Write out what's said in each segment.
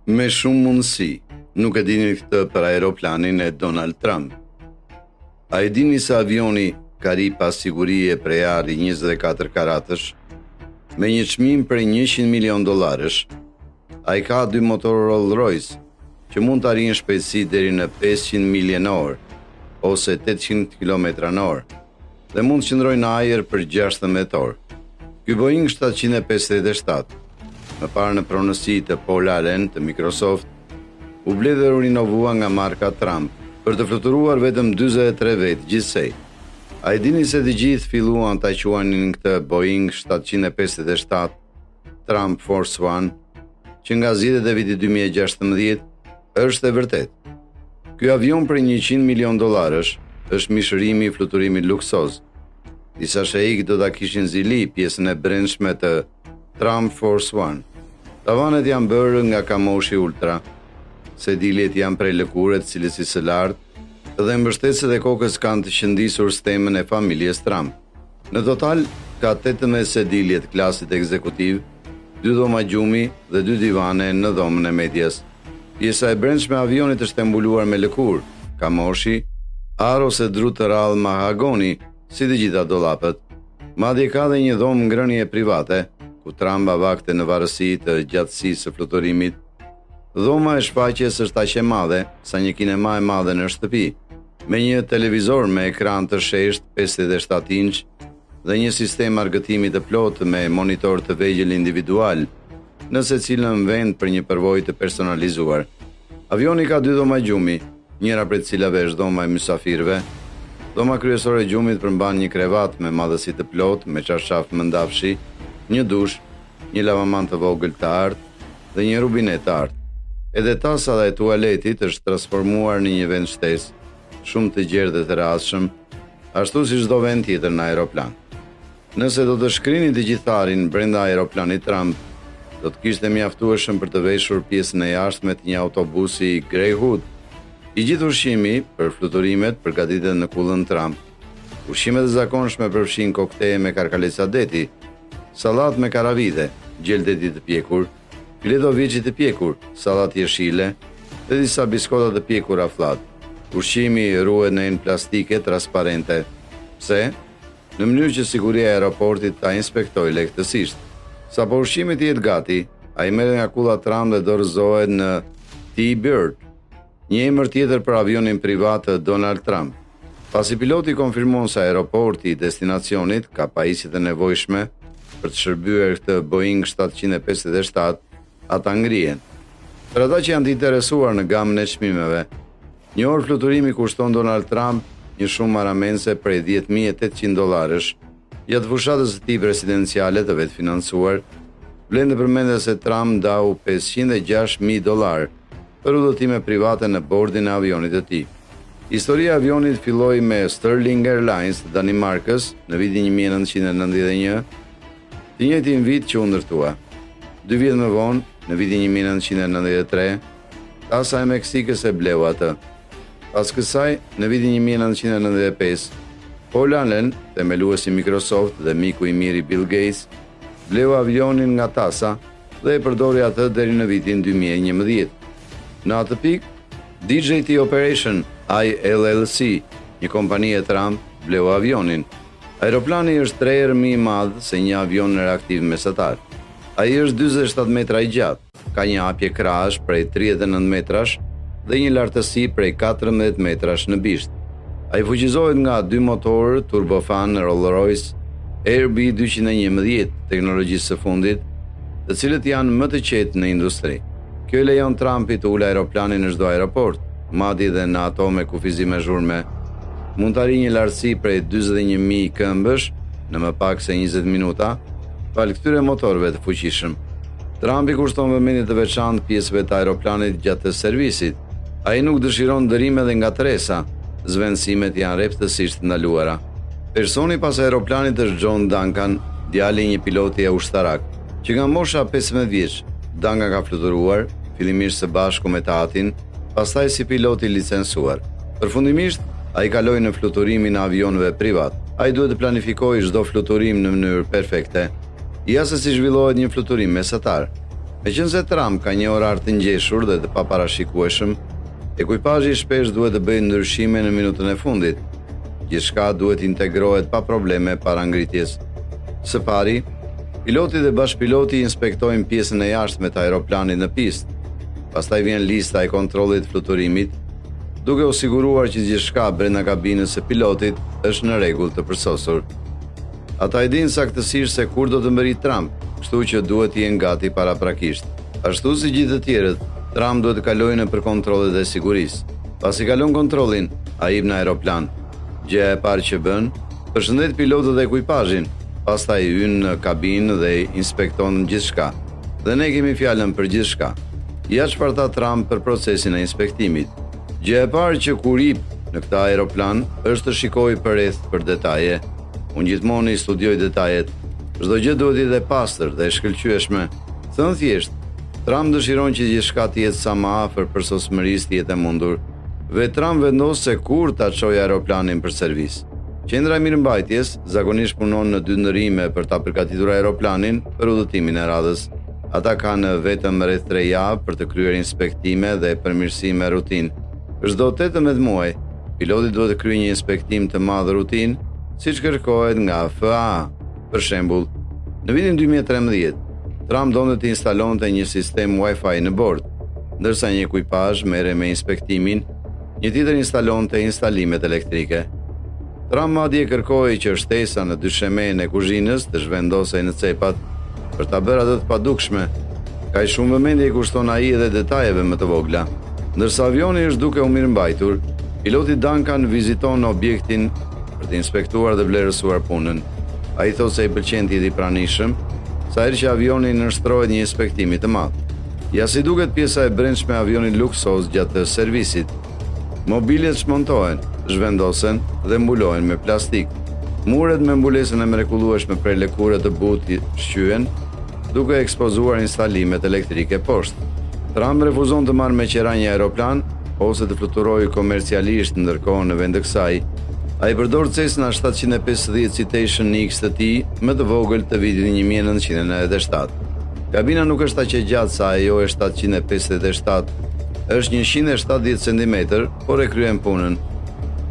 Me shumë mundësi, nuk e dini këtë për aeroplanin e Donald Trump. A e dini se avioni ka ri pas sigurie prej ari 24 karatësh, me një çmim prej $100 milion. A i ka 2 motor Rolls-Royce, që mund të arrijnë shpejtësi deri në 500 milje në orë, ose 800 km/h, dhe mund të qëndrojnë në ajër për 16 orë. Ky Boeing 757, më parë në pronësi të Paul Allen të Microsoft, u ble dhe u rinovua nga marka Trump për të fluturuar vetëm 43 vetë gjithsej. A i dini se të gjithë filluan ta quanin këtë Boeing 757 Trump Force One, që nga zgjedhjet e vitit 2016 është e vërtet. Ky avion për $100 milion është mishërimi i fluturimit luksoz. Disa sheik do ta kishin zili pjesën e brendshme të Trump Force One. Tavanet janë bërë nga kamoshi ultra, sediljet janë prej lëkure të cilësisë së lartë dhe mbështetësit e kokës kanë të qëndisur stemën e familjes Trump. Në total, ka 18 sedilje të klasit ekzekutiv, 2 dhoma gjumi dhe 2 divane në dhomën e medjes. Pjesa e brendshme e avionit është mbuluar me lëkurë, kamoshi, ar ose dru të rrallë mahagoni, si të gjitha dollapët. Madje ka dhe një dhomë ngrënie private, ku Trump avakte në varësi të gjatësisë së fluturimit. Dhoma e shfaqjes është aq e madhe sa një kinema e madhe në shtëpi, me një televizor me ekran të sheshtë 57 inç dhe një sistem argëtimi të plotë me monitor të vegjël individual, në secilën vend për një përvojë të personalizuar. Avioni ka 2 dhoma gjumi, njëra prej cilave është dhoma e mysafirëve. Dhoma kryesore e gjumit përmban një krevat me madhësi të plotë me çarshaf mëndafshi, një dush, një lavaman të vogël të artë dhe një rubinet të artë. Edhe tasa dhe tualetit është transformuar në një vend shtesë, shumë të gjerë dhe të rastshëm, ashtu si çdo vend tjetër në aeroplan. Nëse do të shkrini të gjitharin brenda aeroplanit Trump, do të kishte mjaftueshëm për të veshur pjesën e jashtme të një autobusi Greyhound. I gjithë ushqimi për fluturimet përgatitet në kullën Trump. Ushqimet e zakonshme përfshin kokteje me karkalesa deti, sallat me karavide, gjel deti të pjekur, fileto vjeçi të pjekur, sallat jeshile dhe disa biskota të pjekura flat. Ushqimi ruhet në enë plastike transparente. Pse? Në mënyrë që siguria e aeroportit ta inspektojë lehtësisht. Sapo ushqimi të jetë gati, ai merret nga kulla Trump dhe dorëzohet në T-Bird, një emër tjetër për avionin privat të Donald Trump. Pasi piloti konfirmon se aeroporti i destinacionit ka pajisjet e nevojshme për të shërbyer këtë Boeing 757, ata ngrihen. Për ata që janë të interesuar në gamën e çmimeve, një orë fluturimi kushton Donald Trump një shumë marramense prej $10.800, gjatë fushatës së tij presidenciale të vetë financuar, vlen të përmendet se Trump ndau $506.000 për udhëtime private në bordin e avionit të tij. Historia e avionit filloi me Sterling Airlines të Danimarkës në vitin 1991, të njëjtin vit që u ndërtua. 2 vjet më vonë, në vitin 1993, tasa e Meksikës e bleu atë. Pas kësaj, në vitin 1995, Paul Allen, themeluesi i Microsoft dhe miku i mirë i Bill Gates, bleu avionin nga tasa dhe e përdori atë deri në vitin 2011. Në atë pikë, DJT Operation ILLC, një kompani e Trump, bleu avionin. Aeroplani është 3 herë më i madh se një avion reaktiv mesatar. Ai është 47 metra i gjatë, ka një hapje krahësh prej 39 metrash dhe një lartësi prej 14 metrash në bisht. Ai fuqizohet nga 2 motorë turbofan Rolls-Royce RB211 teknologjisë së fundit, të cilët janë më të qetë në industri. Kjo i lejon Trumpit të ulë aeroplanin në çdo aeroport, madje edhe në ato me kufizime zhurme. Mund të arrijë një lartësi prej 41.000 këmbësh në më pak se 20 minuta, fal këtyre motorëve të fuqishëm. Trumpi kushton vëmendje të veçantë pjesëve të aeroplanit gjatë servisit. Ai nuk dëshiron ndërime dhe ngatresa, zvendësimet janë rreptësisht ndaluara. Personi pas aeroplanit është John Duncan, djali i një piloti e ushtarak, që nga mosha 15 vjeç. Duncan ka fluturuar, fillimisht së bashku me tatin, pastaj si pilot i licencuar. Përfundimisht, ai kaloi në fluturimin e avionëve privat. Ai duhet të planifikojë çdo fluturim në mënyrë perfekte, ja se si zhvillohet një fluturim mesatar. Meqense Trump ka një orar të ngjeshur dhe të paparashikueshëm, ekuipazhi shpesh duhet të bëjë ndryshime në minutën e fundit. Gjithçka duhet integrohet pa probleme para ngritjes. Së pari, piloti dhe bashkëpiloti inspektojnë pjesën e jashtme të aeroplanit në pistë. Pastaj vjen lista e kontrollit fluturimit, duke u siguruar që gjithçka brenda kabinës së pilotit është në rregull të përsosur. Ata e dinë saktësisht se kur do të mbërrit Trump, kështu që duhet të jenë gati paraprakisht. Ashtu si gjithë të tjerët, Trump duhet të kalojë nëpër kontrollet e sigurisë. Pasi kalon kontrollin, ai hip në aeroplan. Gjëja e parë që bën, përshëndet pilotët dhe ekuipazhin, pastaj hyn në kabinë dhe inspekton gjithçka. Dhe ne kemi fjalën për gjithçka. Ja çfarë tha Trump për procesin e inspektimit. Gjëja e parë që kur hip në këtë aeroplan është të shikojë përreth për detaje. Unë gjithmonë i studioj detajet. Çdo gjë duhet të jetë e pastër dhe e shkëlqyeshme. Thënë thjesht, Trump dëshiron që gjithçka të jetë sa më afër përsosmërisë të jetë e mundur. Vetë Trump vendos se kur ta çojë aeroplanin për servis. Qendra e mirëmbajtjes zakonisht punon në 2 ndërrime për ta përgatitur aeroplanin për udhëtimin e radhës. Ata kanë vetëm rreth 3 javë për të kryer inspektime dhe përmirësime rutinë. Çdo 18 muaj, piloti duhet të kryejë një inspektim të madh rutinë, siç kërkohet nga FAA. Për shembull, në vitin 2013, Trump donte të instalonte një sistem Wi-Fi në bord, ndërsa një ekuipazh merre me inspektimin, një tjetër instalonte instalimet elektrike. Trump madje kërkoi që shtesa në dyshemen e kuzhinës të zhvendosej në cepat për ta bërë atë të padukshme. Kaq shumë vëmendje i kushton ai edhe detajeve më të vogla. Ndërsa avioni është duke u mirëmbajtur, piloti Duncan viziton objektin për të inspektuar dhe vlerësuar punën. Ai thotë se i pëlqen të jetë i pranishëm, sa herë që avioni nënshtrohet një inspektimi të madh. Ja si duket pjesa e brendshme e avionit luksoz gjatë servisit. Mobiljet shmontohen, zhvendosen dhe mbulohen me plastik. Muret me mbulesën e mrekullueshme prej lëkure të butë shqyen, duke ekspozuar instalimet elektrike poshtë. Trump refuzon të marrë me qera një aeroplan ose të fluturojë komercialisht ndërkohë në vend të kësaj. Ai përdor Cessna 750 Citation X të tij më të vogël të vitit 1997. Kabina nuk është aq e gjatë sa ajo e 757, është 170 cm, por e kryen punën.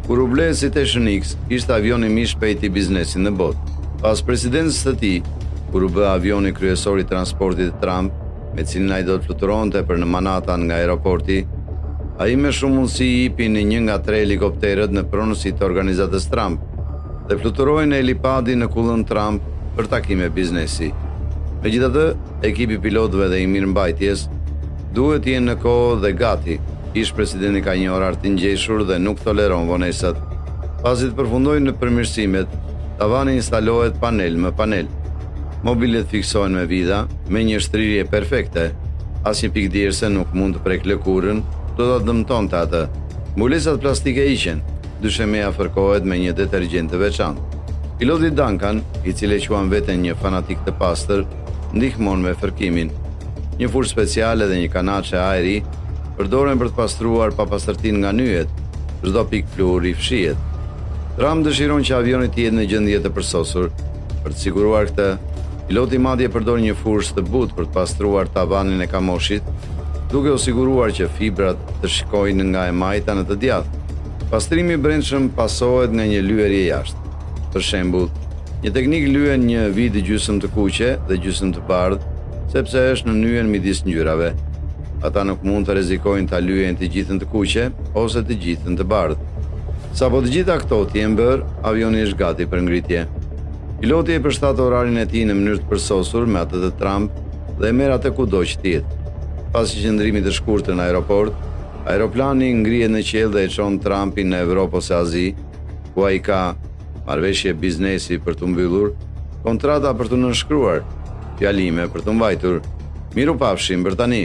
Kur u ble Citation X, ishte avioni më i shpejtë i biznesit në botë. Pas presidencës së tij, kur u bë avioni kryesor i transportit të Trump, me cilin ai do të fluturonte për në Manhattan nga aeroporti, ai me shumë mundësi i hipi në një nga 3 helikopterët në pronësi të organizatës Trump dhe fluturoi në helipadin në kullën Trump për takime biznesi. Megjithatë, ekipi pilotëve dhe i mirëmbajtjes duhet të jenë në kohë dhe gati. Ish presidenti ka një orar të ngjeshur dhe nuk toleron vonesat. Pasi të përfundojnë në përmirësimet, tavani instalohet panel më panel. Mobilet fiksohen me vida, me një shtrirje perfekte. Asnjë pikë djerse nuk mund të prek lëkurën, do ta dëmtonte atë. Mbulesat plastike hiqen, dyshemeja fërkohet me një detergjent të veçantë. Piloti Duncan, i cili e quan veten një fanatik të pastër, ndihmon me fërkimin. Një fushë speciale dhe një kanaçe ajri përdoren për të pastruar papastërtinë nga nyjet. Çdo pikë fluri fshihet. Trump dëshiron që avioni të jetë në gjendje të përsosur. Për të siguruar këtë, piloti madje përdor një fushë të butë për të pastruar tavanin e kamoshit, duke u siguruar që fibrat të shkojnë nga e majta në të djathtë. Pastrimi i brendshëm pasohet nga një lyerje jashtë. Për shembull, një teknik lyen një vid gjysmë të kuqe dhe gjysmë të bardhë, sepse është në nyjen midis ngjyrave. Ata nuk mund të rrezikojnë ta lyejnë të gjithën të kuqe ose të gjithën të bardhë. Sapo të gjitha këto të jenë bërë, avioni është gati për ngritje. Piloti e përshtat orarin e tij në mënyrë të përsosur me atë të Trump dhe merr atë kudo që të jetë. Pas qëndrimit të shkurtër në aeroport, aeroplani ngrihet në qiell dhe e çon Trumpin në Evropë ose Azi, ku ai ka marrëveshje biznesi për të mbyllur, kontrata për të nënshkruar, fjalime për të mbajtur. Mirupafshim për tani.